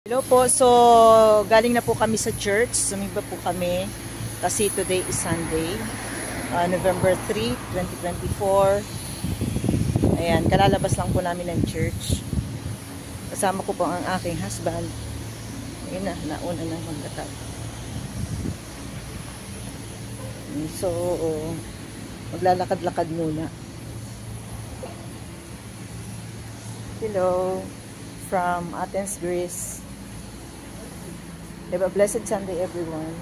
Hello po, so galing na po kami sa church, sumimba po kami kasi today is Sunday, November 3, 2024. Ayan, kalalabas lang po namin ng church. Kasama ko po ang aking husband. Ayun na, nauna na maglakad. So, maglalakad-lakad muna. Hello, from Athens, Greece. Have a blessed Sunday, everyone.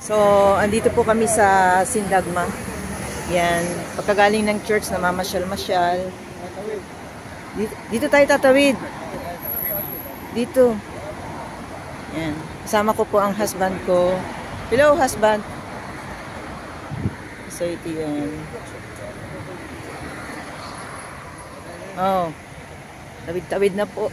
So, andito po kami sa Sindagma. Yan. Pagkagaling ng church, namamasyal-masyal. Dito tayo tatawid. Dito. Yan. Kasama ko po ang husband ko. Hello, husband. So, ito yun. Oh. Tawid-tawid na po.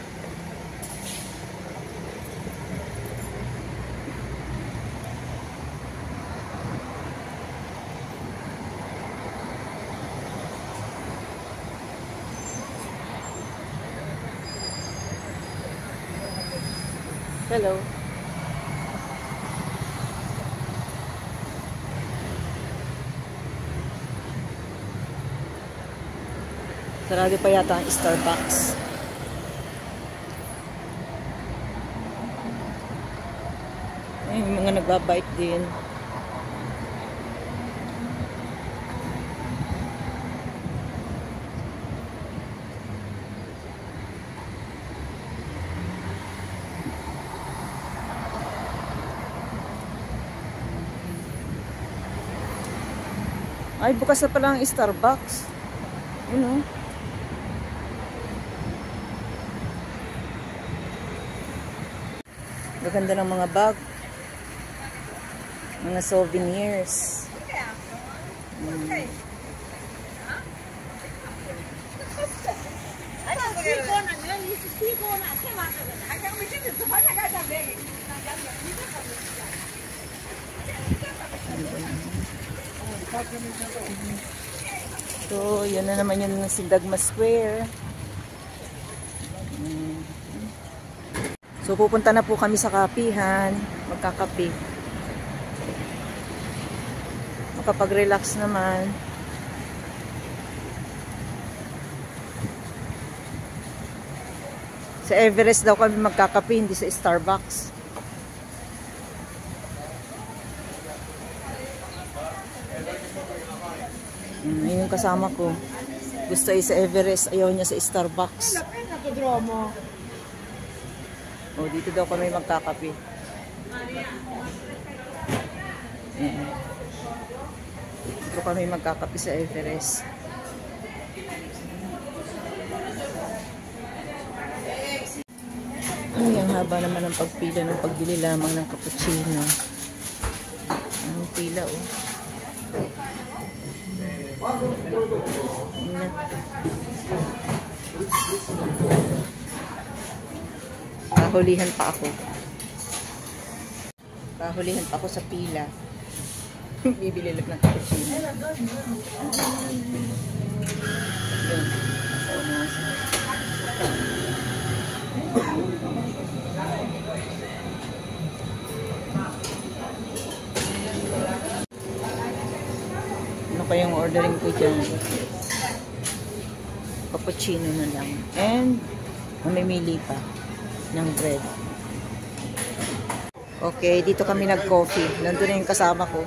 Hello. Sarado pa yata ang Starbucks. Ay, may mga nagbabike din. Ay, bukas na pala ang Starbucks. You know? Maganda ng mga bag. Mga souvenirs. So, yan na naman yung Sindagma Square. So, pupunta na po kami sa kapihan. Magkakape. Makapag-relax naman. Sa Everest daw kami magkakape, hindi sa Starbucks. Yun yung kasama ko. Gusto ay sa Everest, ayaw niya sa Starbucks. Oh, dito daw kami magkakape. Dito kami magkakape sa Everest. Ay, ang haba naman ng pagpila ng pagbili lamang ng cappuccino. Ang pila, oh. Kahulihan pa ako. Kahulihan pa ako sa pila. Bibili lang ng cappuccino. Yun. Ano pa yung ordering ko dyan? Cappuccino na lang. And mamimili pa ng bread. Okay, dito kami nag-coffee. Nandun na yung kasama ko.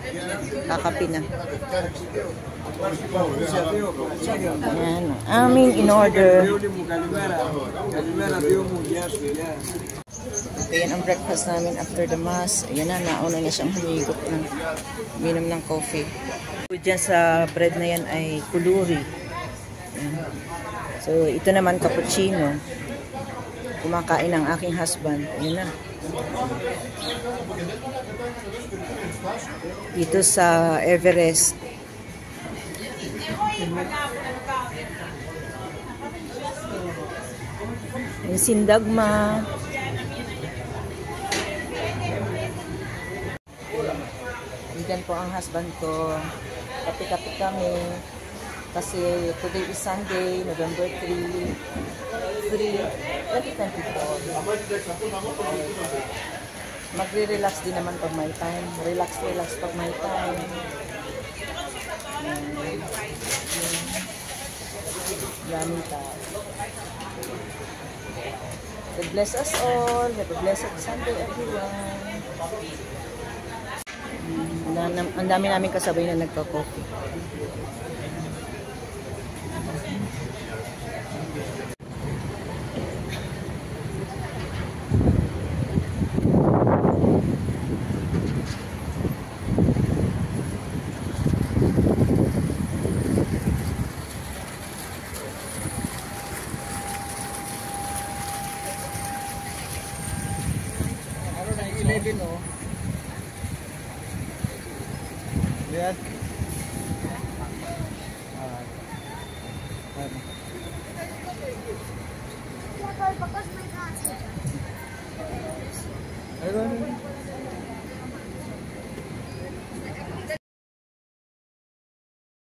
Kakape na. Ayan. Aming in-order. Okay, yan ang breakfast namin after the mass. Ayan na, nauna na siyang humigop ng minom ng coffee. Diyan sa bread na yan ay kuluri. Ayan. So, ito naman cappuccino. Kumakain ang aking husband. Ayan na. Dito sa Everest. Yung Sindagma. Nandyan po ang husband ko. Kapi-kapi kami. Kasi today is Sunday, November 3, 2024. Magre-relax din naman pag may time. Relax pag may time. Daming tao. God bless us all. Have a blessed Sunday, everyone. Ang dami namin kasabay na nagka-coffee. Oh. Lihat. Ayun.